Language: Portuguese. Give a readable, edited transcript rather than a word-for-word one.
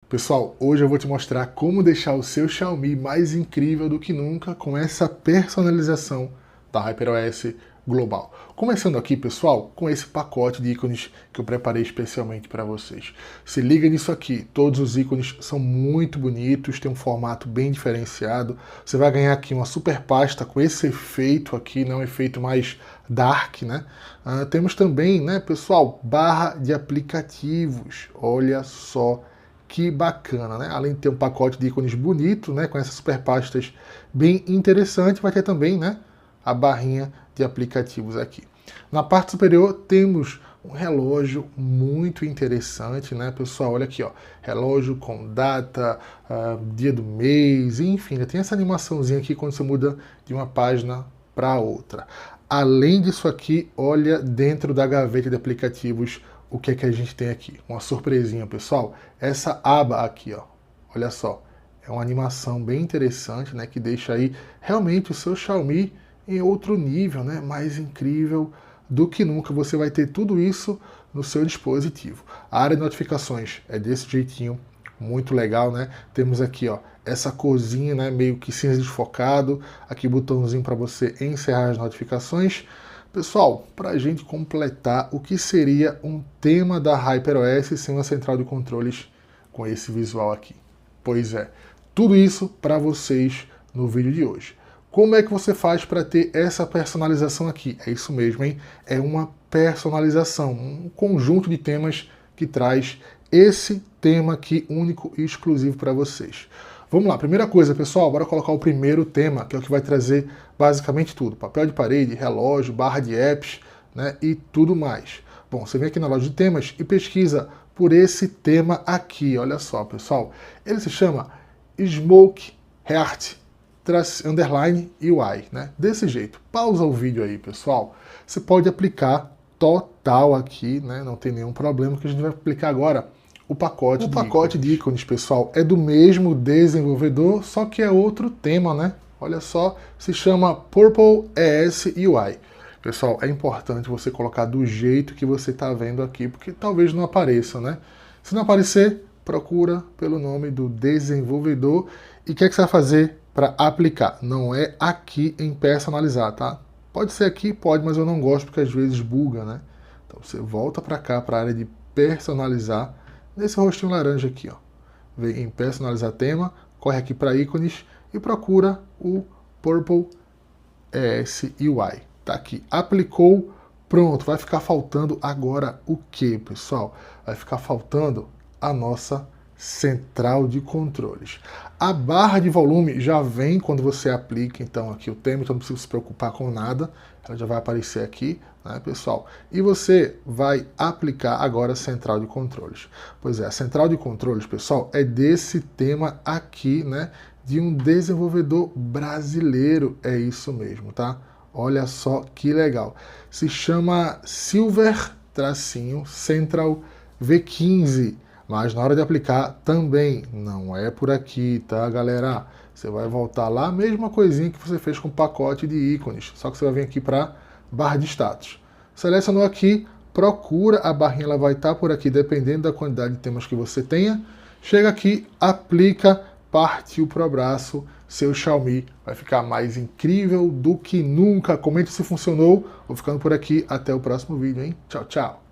Pessoal, hoje eu vou te mostrar como deixar o seu Xiaomi mais incrível do que nunca com essa personalização da HyperOS Global. Começando aqui, pessoal, com esse pacote de ícones que eu preparei especialmente para vocês. Se liga nisso aqui, todos os ícones são muito bonitos, tem um formato bem diferenciado. Você vai ganhar aqui uma super pasta com esse efeito aqui, né, um efeito mais dark, né? Temos também, né, pessoal, barra de aplicativos. Olha só que bacana, né? Além de ter um pacote de ícones bonito, né, com essas super pastas bem interessante, vai ter também, né, a barrinha de aplicativos aqui. Na parte superior temos um relógio muito interessante, né, pessoal? Olha aqui, ó, relógio com data, dia do mês, enfim, tem essa animaçãozinha aqui quando você muda de uma página para outra. Além disso aqui, olha dentro da gaveta de aplicativos o que é que a gente tem aqui. Uma surpresinha, pessoal. Essa aba aqui, ó, olha só, é uma animação bem interessante, né, que deixa aí realmente o seu Xiaomi em outro nível, né, mais incrível do que nunca. Você vai ter tudo isso no seu dispositivo. A área de notificações é desse jeitinho, muito legal, né? Temos aqui, ó, essa corzinha, né, meio que cinza desfocado, aqui botãozinho para você encerrar as notificações. Pessoal, para a gente completar o que seria um tema da HyperOS sem uma central de controles com esse visual aqui. Pois é, tudo isso para vocês no vídeo de hoje. Como é que você faz para ter essa personalização aqui? É isso mesmo, hein? É uma personalização, um conjunto de temas que traz esse tema aqui único e exclusivo para vocês. Vamos lá, primeira coisa, pessoal, bora colocar o primeiro tema, que é o que vai trazer basicamente tudo. Papel de parede, relógio, barra de apps, né, e tudo mais. Bom, você vem aqui na loja de temas e pesquisa por esse tema aqui, olha só, pessoal. Ele se chama Smoke Heart Underline UI, né? Desse jeito. Pausa o vídeo aí, pessoal. Você pode aplicar total aqui, né? Não tem nenhum problema, que a gente vai aplicar agora o pacote de ícones, pessoal, é do mesmo desenvolvedor, só que é outro tema, né? Olha só, se chama Purple ES UI. Pessoal, é importante você colocar do jeito que você está vendo aqui, porque talvez não apareça, né? Se não aparecer, procura pelo nome do desenvolvedor. E o que é que você vai fazer para aplicar? Não é aqui em personalizar, tá? Pode ser aqui, pode, mas eu não gosto porque às vezes buga, né? Então você volta para cá, para a área de personalizar, nesse rostinho laranja aqui, ó. Vem em personalizar tema, corre aqui para ícones e procura o Purple ES UI. Tá aqui, aplicou, pronto. Vai ficar faltando agora o que, pessoal? Vai ficar faltando a nossa central de controles. A barra de volume já vem quando você aplica, então, aqui o tema, então não precisa se preocupar com nada, ela já vai aparecer aqui, né, pessoal? E você vai aplicar agora a central de controles. Pois é, a central de controles, pessoal, é desse tema aqui, né, de um desenvolvedor brasileiro, é isso mesmo, tá? Olha só que legal. Se chama Silver-Central V15. Mas na hora de aplicar também não é por aqui, tá, galera? Você vai voltar lá, a mesma coisinha que você fez com o pacote de ícones, só que você vai vir aqui para barra de status. Selecionou aqui, procura a barrinha, ela vai estar por aqui, dependendo da quantidade de temas que você tenha. Chega aqui, aplica, partiu pro abraço, seu Xiaomi vai ficar mais incrível do que nunca. Comente se funcionou. Vou ficando por aqui, até o próximo vídeo, hein? Tchau, tchau!